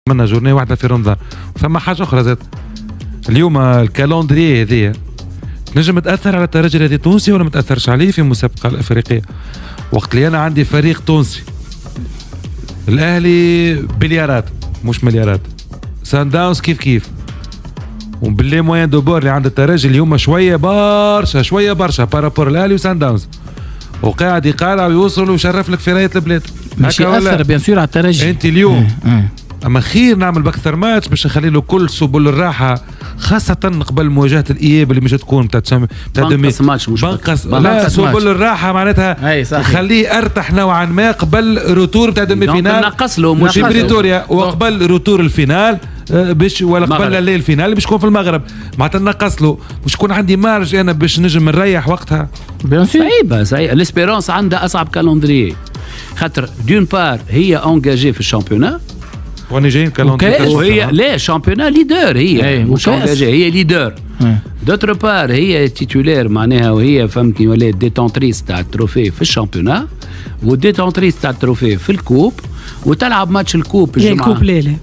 منا جورني واحدة في رمضان. ثم حاجة أخرى زاد اليوم الكالندري هذيا نجم تأثر على الترجي الرياضي التونسي ولا متأثرش عليه في المسابقة الأفريقية؟ وقت اللي أنا عندي فريق تونسي الأهلي بليارات مش مليارات، سان داونز كيف وباللي موين دوبور اللي عند الترجي اليوم شوية برشا بارابور الأهلي وسان داونز، وقاعد يقارع ويوصل ويشرف لك في راية البلاد. مش يأثر بيان سور على الترجي أنت اليوم اما خير نعمل بكثر ماتش باش نخلي له كل سبل الراحه، خاصه قبل مواجهه الاياب اللي مش تكون بتاع بنقص ماتش مش بنقص لا سبل الراحه معناتها خليه ارتاح نوعا ما قبل روتور بتاع دمي فينال نقص له مش بريتوريا وقبل روتور الفينال باش ولا قبل الليل الفينال باش يكون في المغرب معناتها نقص له باش يكون عندي مارج انا باش نجم نريح وقتها. صعيبه الاسبيرونس عندها اصعب كالندري خاطر دون بار هي انجاجي في الشامبيونات واني جايين كالندري وهي لا شامبيونات ليدر هي مش انجاجي هي ليدر دوتر بار هي تيتولير معناها وهي فهمتني ولا ديتونتريس تاع التروفي في الشامبيونات وديتونتريس تاع التروفي في الكوب وتلعب ماتش الكوب الجمعه. الكوب لا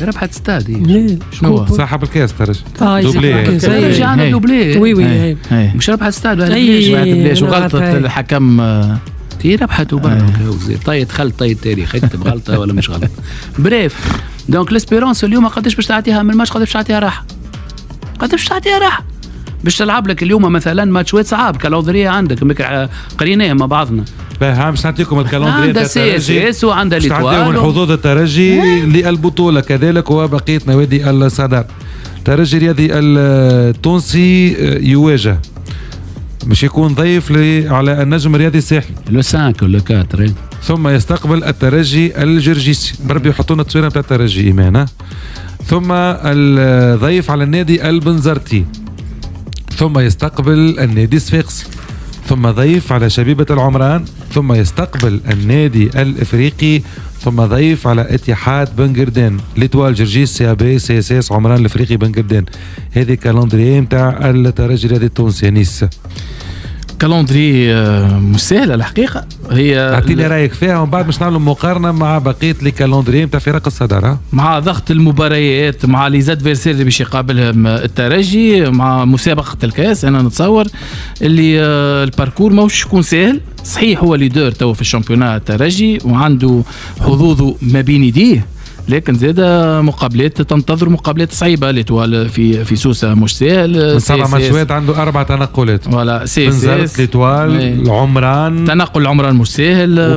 ربحت استاد شنو صاحب الكاس ترجي دوبلي ترجي عندنا دوبلي وي مش ربحت استاد بلاش وغلطة الحكم تي ربحت وبرك طيب دخلت طيب تاريخ اكتب غلطه ولا مش غلط بريف دونك ليسبيرونس اليوم قداش باش تعطيها من الماتش قداش تعطيها راحه باش تلعب لك اليوم مثلا ماتشات صعاب كالندريه عندك قريناهم مع بعضنا باهي باش نعطيكم الكالندري عندها سي اس وعندها ليتوال من حظوظ الترجي للبطوله كذلك وبقيه نوادي الصدر. الترجي الرياضي التونسي يواجه باش يكون ضيف على النجم الرياضي الساحلي لو 5 ولا 4 ثم يستقبل الترجي الجرجيسي بربي يحطونا التصويره بتاع الترجي ايمان ثم الضيف على النادي البنزرتي ثم يستقبل النادي الصفاقسي ثم ضيف على شبيبة العمران ثم يستقبل النادي الافريقي ثم ضيف على اتحاد بنقردان ليتوال جرجيس سي بي سي اس اس عمران الافريقي بنقردان. هذه كالندري نتاع الترجي الرياضي التونسي انيس. كالندري مش سهله الحقيقه هي اعطيني رايك فيها ومن بعد باش نعملوا مقارنه مع بقيه لي كالندري نتاع فرق الصداره مع ضغط المباريات مع لي زادفيرسير اللي باش يقابلهم الترجي مع مسابقه الكاس. انا نتصور اللي الباركور ماهوش يكون سهل صحيح هو ليدر تو في الشامبيونات الترجي وعنده حظوظه ما بين يديه لكن زاد مقابلات تنتظر مقابلات صعيبه ليتوال في سوسه مش سهل من 7 ماتشات عنده 4 تنقلات ولا بنزرت ليتوال العمران تنقل العمران مش سهل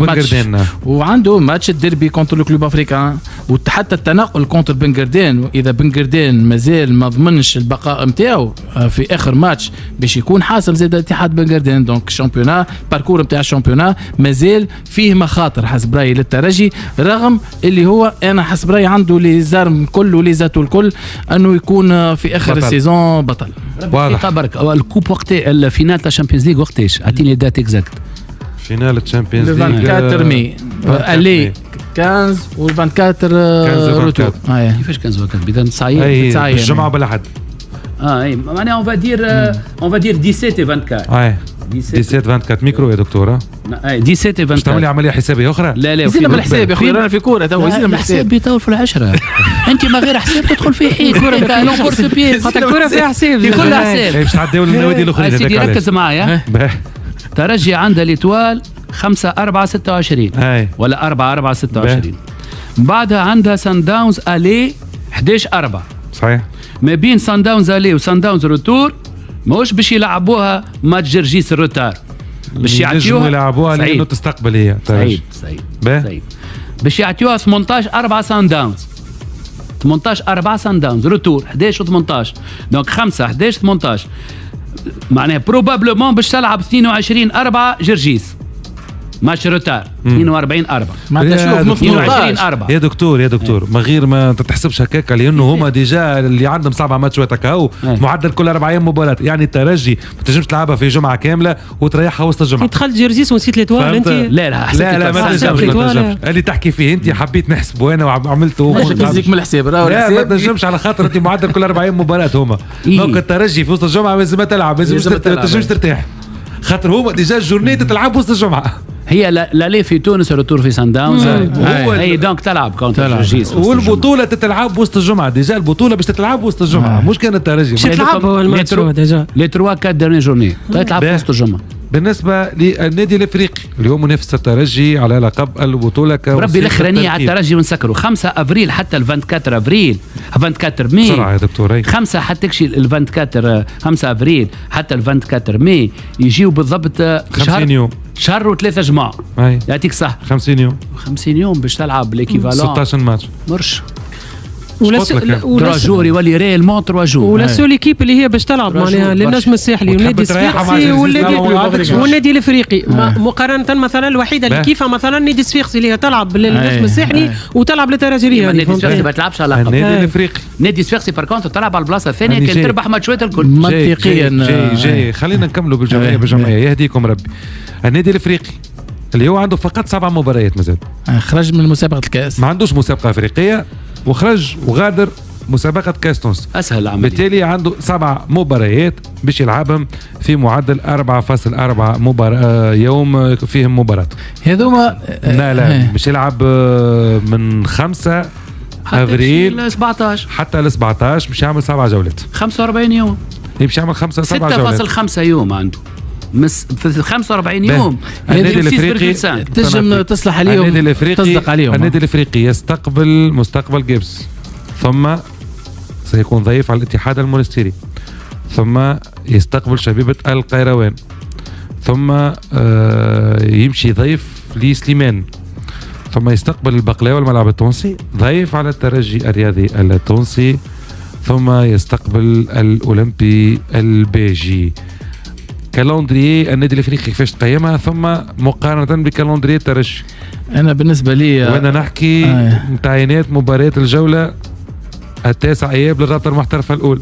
وعنده ماتش الديربي كونتر الكلوب افريكان وحتى التنقل كونتر بنقردان واذا بنقردان مازال ما ضمنش البقاء نتاعو في اخر ماتش باش يكون حاسم زاد اتحاد بنقردان. دونك الشامبيونات باركور نتاع الشامبيونات مازال فيه مخاطر حسب رايي للترجي رغم اللي هو انا حسب رايي عنده لي زارم كل ولي زاتو الكل انه يكون في اخر السيزون بطل. واضح برك الكوب وقت الفينال تاع الشامبيونز ليغ وقتاش اعطيني دات اكزاكت فينال الشامبيونز ليغ 24 مي الي 15 و 24 روتور كيفاش 15 وقت بدنا نصاير الجمعه بالاحد اي معناها اون فادير 17 و 24 17 24 ميكرو يا دكتوره 17 و 24 تعمل لي عمليه حسابيه اخرى لا يزيد من الحساب يا اخويا رانا في كوره تو يزيد من الحساب بيطول في العشره انت ما غير حساب تدخل فيه حي كوره تاع لونبورت بي خاطر الكوره فيها حساب كلها حساب باش تعديو للنوادي الاخرين. سيدي ركز معايا ترجي عندها ليتوال 5 4 26 ولا 4 4 26 بعدها عندها سان داونز الي 11 4 صحيح ما بين سان داونز الي وسان داونز روتور ماهوش باش يلعبوها ماتش جرجيس الروتار باش يعطيوها يلعبوها لانه تستقبل هي سعيد باش يعطيوها 18 4 سان داونز 18 4 سان داونز روتور 11 و 18 دونك 5 11 18 معناها بروبابلومون باش تلعب 22 4 جرجيس ماتش روتار 42 4 ما تشوف 22 4 يا دكتور ما غير ما تتحسبش هكاك لانه هما ديجا اللي عندهم 7 ماتشات هكاو معدل كل 4 ايام مباراه يعني الترجي ما تنجمش تلعبها في جمعه كامله وتريحها وسط الجمعه. دخلت جرجيس ونسيت ليتوال انت لا ما تنجمش اللي تحكي فيه انت حبيت نحسبه انا وعملته تزيك من الحساب لا ما تنجمش على خاطر انت معدل كل 4 ايام مباراه هما دونك الترجي في وسط الجمعه لازم تلعب لازم تنجمش ترتاح خاطر هما ديجا الجورنيه تلعب وسط الجمعه هي لا في تونس روتور في سان داونز. هي دونك تلعب كونتر جورجيس. والبطوله تتلعب وسط الجمعه ديجا. البطوله باش تتلعب وسط الجمعه مش كان الترجي. باش تلعبوا الماتش ديجا لي 3 4 ديرني جورني تلعب وسط الجمعه. بالنسبه للنادي الافريقي اليوم منافس الترجي على لقب البطوله ربي الاخرانيه على الترجي ونسكروا 5 افريل حتى ال 24 افريل 24 ماي بسرعه يا دكتور. 5 حتى تكشي ال 24 5 افريل حتى ال 24 ماي يجيو بالضبط 50 يوم شهر و3 جمعة. يعطيك صح 50 يوم 50 يوم باش تلعب ليكيفالون 16 ماتش مرش ولا جور يولي ريالمون 3 جور. ولا سول ايكيب اللي هي باش تلعب معناها للنجم الساحلي والنادي الصفاقسي والنادي الافريقي مقارنه مثلا الوحيده اللي كيفها مثلا النادي الصفاقسي اللي هي تلعب للنجم الساحلي وتلعب للترجي الرياضي. النادي الصفاقسي ما تلعبش على لقب. النادي الافريقي النادي الصفاقسي باركونت تلعب على البلاصه الثانيه كان تربح ماتشات الكل منطقيا. جاي خلينا نكملوا بالجمعيه يهديكم ربي. النادي الافريقي اللي هو عنده فقط 7 مباريات مازال خرج من مسابقه الكاس ما عندوش مسابقه افريقيه وخرج وغادر مسابقه كاس تونس. اسهل عمليه بالتالي عنده 7 مباريات باش يلعبهم في معدل 4.4 مباراة يوم فيهم مباراة. هذوما لا باش يلعب من 5 افريل 17 حتى ل 17 باش يعمل 7 جولات 45 يوم. باش يعمل 7 جولات 6.5 يوم عنده في 45 يوم. النادي الافريقي تنجم تصلح عليهم تصدق عليهم. النادي الافريقي يستقبل مستقبل جيبس ثم سيكون ضيف على الاتحاد المونستيري ثم يستقبل شبيبة القيروان ثم يمشي ضيف لسليمان ثم يستقبل البقلاوي والملعب التونسي ضيف على الترجي الرياضي التونسي ثم يستقبل الأولمبي البيجي. كالندري النادي الافريقي كيفاش تقيمها ثم مقارنه بكالندري الترجي. انا بالنسبه لي وانا نحكي متعينات مباريات الجوله 9 اياب للرابطه المحترفه الاولى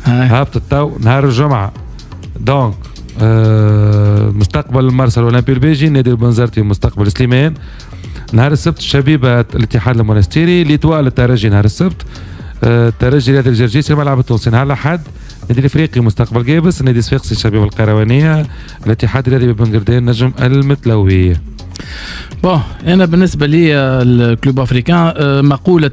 هبطت تو نهار الجمعه دونك مستقبل المرسى الاولمبي البيجي نادي البنزرتي مستقبل سليمان نهار السبت الشبيبه الاتحاد المونستيري ليتوال الترجي نهار السبت الترجي رياضي الجرجيسي الملعب التونسي نهار الاحد النادي الافريقي مستقبل جابس النادي الصفاقسي الشبيبه القيروانيه الاتحاد الرياضي ببنغردين نجم المتلويه. بون انا بالنسبه لي الكلوب افريكان مقوله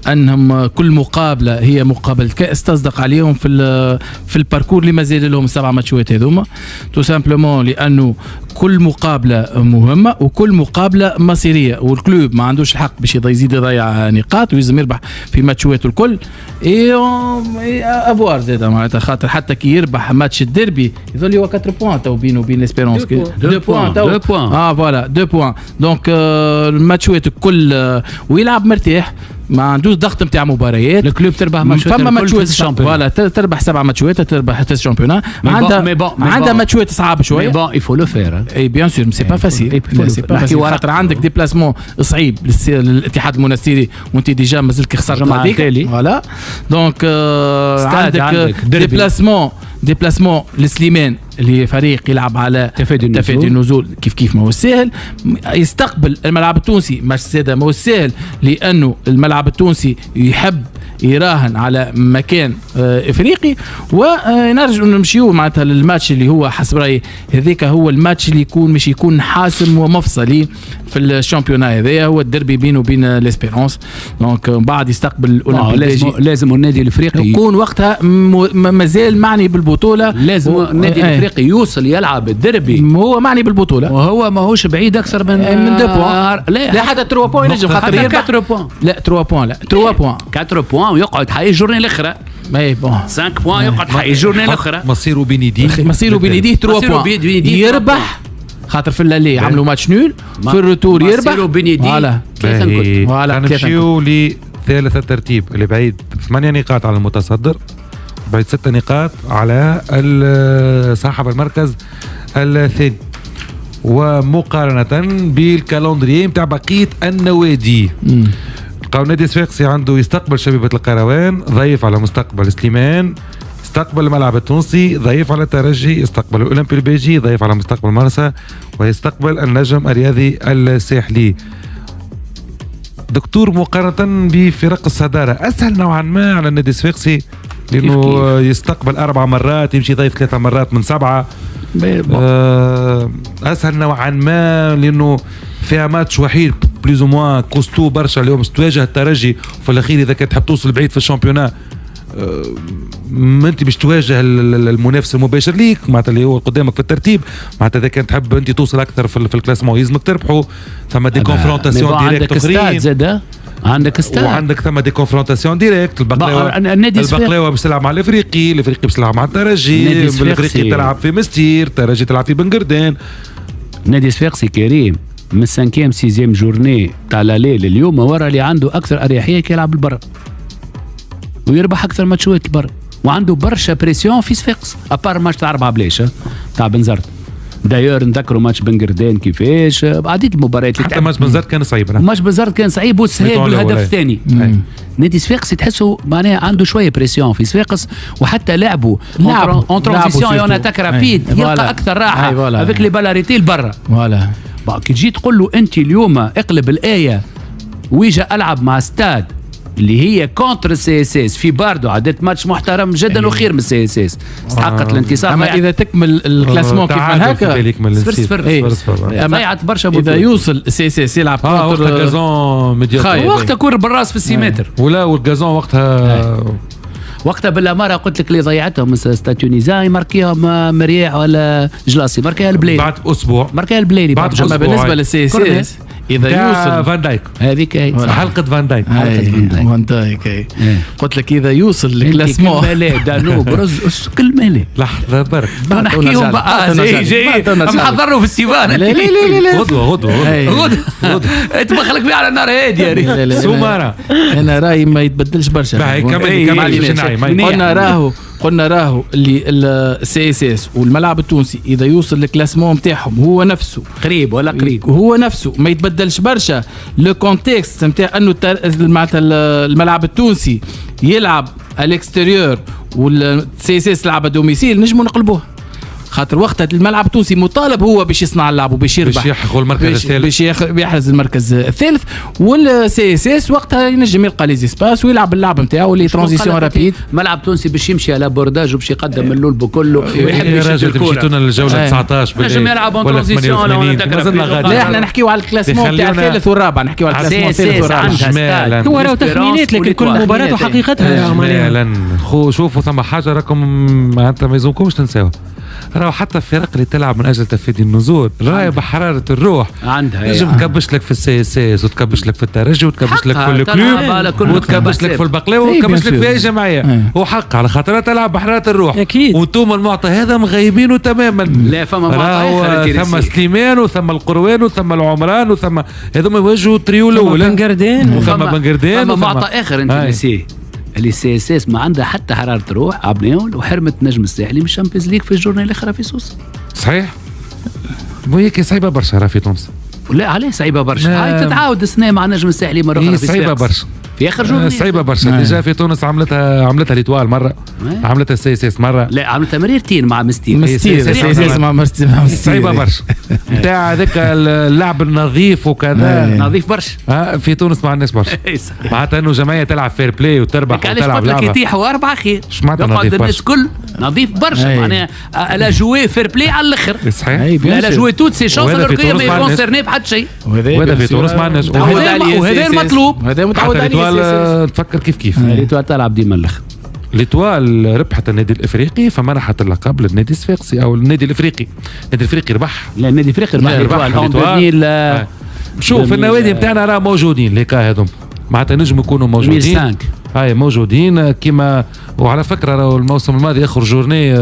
انهم كل مقابله هي مقابله كاس تصدق عليهم في الباركور اللي مازال لهم 7 ماتشات هذوما تو سامبلومون لانه كل مقابله مهمه وكل مقابله مصيريه والكلوب ما عندوش الحق باش يزيد يضيع نقاط ويلزم يربح في ماتشاته الكل اي افوار زاد معناتها خاطر حتى كي يربح ماتش الديربي يظل هو 4 بوان تو بينه وبين ليسبيرونس 2 بوان فوالا 2 بوان دونك الماتشات الكل ويلعب مرتاح ما عندوش ضغط نتاع مباريات الكلوب تربح ماتشات فما ماتشات فوالا تربح 7 ماتشات تربح 3 شامبيونات عندها ماتشات صعاب شويه مي بون يفو لو فير اي بيان سور سي با فاسيل سي با فاسيل خاطر عندك ديبلاسمون صعيب للاتحاد المونستيري وانت ديجا مازلك خسرت هذيك فوالا دونك عندك ديبلاسمون لسليمان اللي فريق يلعب على تفادي النزول كيف ما هو سهل يستقبل الملعب التونسي مش ساده ما هو سهل لانه الملعب التونسي يحب يراهن على مكان افريقي ونرجع نمشيو معناتها للماتش اللي هو حسب رايي هذيك هو الماتش اللي مش يكون حاسم ومفصلي في الشامبيونات هذايا هو الدربي بينه وبين ليسبيرونس دونك بعد يستقبل الاولمبي لازم النادي الافريقي يكون وقتها مازال معني بالبطوله لازم النادي الافريقي يوصل يلعب الدربي هو معني بالبطوله وهو ماهوش بعيد اكثر من 2 بوان لا حتى 3 بوان ينجم خاطر 4 بوان لا 3 بوان لا 3 بوان 4 بوان ويقعد حي الجورني الاخرى اي بون 5 بوان يقعد حي الجورني الاخرى مصيره بين يديه 3 بوان يربح خاطر في الليل عملوا ماتش نول في الروتور يربح فوالا نمشيو لثالث الترتيب اللي بعيد 8 نقاط على المتصدر بعد 6 نقاط على صاحب المركز الثاني ومقارنة بالكالندرية متاع بقية النوادي لقاو نادي الصفاقسي عنده يستقبل شبيبة القيروان ضيف على مستقبل سليمان يستقبل الملعب التونسي ضيف على الترجي يستقبل الأولمبي البيجي ضيف على مستقبل مرسى ويستقبل النجم الرياضي الساحلي. دكتور مقارنة بفرق الصدارة أسهل نوعا ما على النادي الصفاقسي لأنه يستقبل 4 مرات يمشي ضيف 3 مرات من 7 اسهل نوعا ما لانه فيها ماتش وحيد بليز او موان كوستو برشا اليوم تواجه الترجي وفي الاخير اذا كنت تحب توصل بعيد في الشامبيونات ما انت باش تواجه المنافس المباشر ليك معناتها اللي هو قدامك في الترتيب معناتها اذا كنت تحب انت توصل اكثر في الكلاسمون يلزمك تربحوا ثم دي كونفرونتاسيون ديريكت اخرين زاد عندك ستاد وعندك ثم دي كونفرونتاسيون ديريكت البقلاوه باش تلعب مع الافريقي باش تلعب مع الترجي الافريقي تلعب في مستير الترجي تلعب في بنقردان نادي صفاقسي كريم من 5 6 جورني تاع الليل اليوم ورا اللي عنده اكثر اريحيه كي يلعب البر ويربح اكثر ماتشات البر وعنده برشا بريسيون في صفاقس ابار ماتش تاع 4 بلاش تاع بنزرت دايور نذكروا ماتش بنقردان كيفاش عديد المباريات حتى ماتش بنزرت كان صعيب ماتش بنزرت كان صعيب وسهل بالهدف الثاني نادي صفاقسي تحسه معناها عنده شويه بريسيون في صفاقس وحتى لعبوا اون ترانزيسيون اون اتاك رابيد يلقى اكثر راحه افيك لي بالاريتي لبرا فوالا كي تجي تقول له انت اليوم اقلب الايه ويجا العب مع ستاد اللي هي كونتر السي اس اس في باردو عدت ماتش محترم جدا وخير من السي اس اس استحقت الانتصار اما اذا تكمل الكلاسمون كيف من هكا ضيعت برشا اذا يوصل السي اس اس يلعب وقتها الجازون ميدياتور وقتها كور بالراس في السيمتر ولا والجازون وقتها بالاماره قلت لك اللي ضيعتهم ستاتونيزا ماركيهم مريح ولا جلاسي ماركيها البليلي بعد اسبوع ماركيها البليلي بعد اسبوع بالنسبه للسي اس اس اذا يوصل فان دايك هذيك حلقه فان دايك فان دايك قلت لك اذا يوصل الكلاسمون مالي دانوب رز كل مالي لحظه برك نحكيهم بقى جاي محضروا في السيفان لا لا لا غدوه تبخلك فيه على النار هادي يا ريت سومارا انا رايي ما يتبدلش برشا قلنا راهو اللي السي اس اس والملعب التونسي اذا يوصل الكلاسمون نتاعهم هو نفسه قريب ولا قريب هو نفسه ما يتبدلش برشا لو كونتكست نتاع انه معناتها الملعب التونسي يلعب الاكستيريور والسي اس اس يلعب دوميسيل نجموا نقلبوه خاطر وقتها الملعب التونسي مطالب هو باش يصنع اللعب وباش يربح باش يحقق المركز الثالث باش يحرز المركز الثالث والسي اس اس وقتها ينجم يلقى لي سباس ويلعب اللعب نتاعو اللي ترانزيسيون رابيد ملعب تونسي باش يمشي على بورداج وباش يقدم اللول بكله ويحب يشد مشيتونا للجوله 19 نجم يلعب اون ترانزيسيون لا احنا نحكيو على الكلاسمون تاع الثالث والرابع نحكيو على الكلاسمون الثالث والرابع هو راهو تخمينات لكن كل مباراه وحقيقتها معناها شوفوا ثم حاجه راكم معناتها ما يلزمكمش تنساوها راهو حتى الفرق اللي تلعب من اجل تفادي النزول راهي بحراره الروح عندها تنجم تكبش لك في السي اس اس وتكبش لك في الترجي وتكبش لك في الكلوب وتكبش لك في البقلاوه وتكبش لك في اي جمعيه وحق على خاطر تلعب بحراره الروح اكيد وانتم المعطى هذا مغيبينه تماما لا فما معطى ثم سليمان وثم القروان وثم العمران وثم هذوما يواجهوا تريو الاول بنقردان وثم بنقردان ثم معطى اخر انت نسيه اللي سي اس اس ما عندها حتى حراره روح عبنيول وحرمت نجم الساحلي من الشامبيونز ليج في الجورنال الاخر في سوس صحيح وهيك صعيبه برشا راه في تونس لا عليه صعيبه برشا هاي تتعاود السنه مع نجم الساحلي مره اخرى في صعيبه برشا في اخر جورنال صعيبه برشا ديجا في تونس عملتها ليتوال مره عملتها السي اس اس مره لا عملتها مريرتين مع مستير مع صعيبه برشا نتاع هذاك اللعب النظيف وكذا نظيف برشا في تونس ما عندناش برشا معناتها انه جمعيه تلعب فير بلاي وتربح وتلعب لعبه يتيحوا 4 خير يقعد الناس كل نظيف برشا معناها لا جوي فير بلاي على الاخر صحيح لا جوي توت سي شونس الرقيه ما يكونسيرني بحد شيء وهذا في تونس ما عندناش وهذا المطلوب هذا متعود عليه تفكر كيف ليتوال تلعب ديما الاخر ليتوال ربحت النادي الافريقي فمنحت اللقب للنادي الصفاقسي او النادي الافريقي النادي الافريقي ربح لا النادي الافريقي ربح شوف النوادي نتاعنا راه موجودين ليكا هذم معناتها نجم يكونوا موجودين هاي موجودين كيما وعلى فكره راهو الموسم الماضي اخر جورني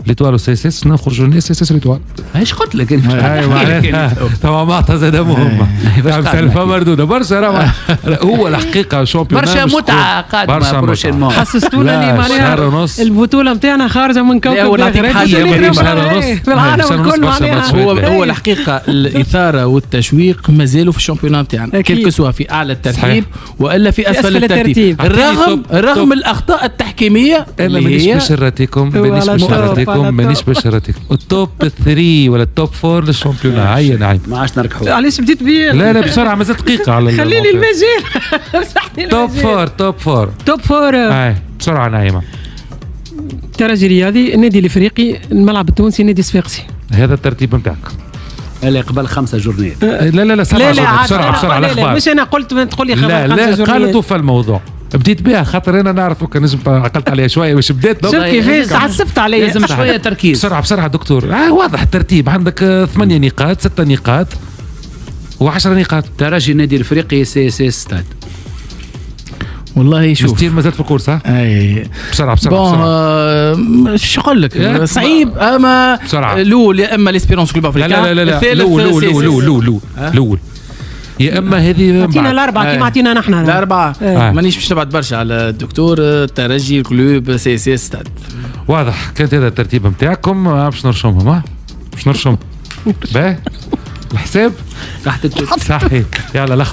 ليتوال وسي اس اس نخرج جورني سي اس اس ليتوال ايش قلت لك انت تمام معطى زاد مهمه سالفه مردوده برشا هو الحقيقه شامبيون برشا متعه قادمه بروشينمون حسستونا اللي معناها البطوله نتاعنا خارجه من كوكب في العالم الكل معناها هو الحقيقه الاثاره والتشويق مازالوا في الشامبيون نتاعنا كل كسوه في اعلى الترتيب والا في اسفل الترتيب رغم الاخطاء التحكيميه انا مانيش باش نراتيكم مانيش باش نراتيكم التوب 3 ولا التوب 4 للشامبيون هيا نعم ما عادش نركحوا علاش بديت بيه لا بسرعه مازال دقيقه على خليني المجال توب 4 توب 4 بسرعه نايمه الترجي الرياضي، النادي الافريقي، الملعب التونسي، النادي الصفاقسي. هذا الترتيب نتاعك. اللي قبل 5 جورنيات. لا 7 جورنيات. بسرعه لا لا مش انا قلت تقول لي خبر 5 جورنيات. قالوا في الموضوع بديت بها خاطر انا نعرف كان نجم عقلت عليها شويه واش بديت. شوف كيفاش تعصبت عليا. لازم شويه تركيز. بسرعه دكتور. واضح الترتيب عندك 8 نقاط 6 نقاط و10 نقاط. ترجي النادي الافريقي سي ستاد. والله شوف ستيل مازال في الكورس. اي بسرعه شو نقول لك صعيب اما الاول يا اما ليسبيرونس كلوب افريكان. لا الاول يا اما هذه اعطينا الاربعه كيما اعطينا نحن الاربعه. مانيش باش نبعد برشا على الدكتور. الترجي كلوب سي ستاد. واضح. كانت هذا الترتيب نتاعكم باش نرشمهم. باش نرشم باهي الحساب تحت صحيح. يلا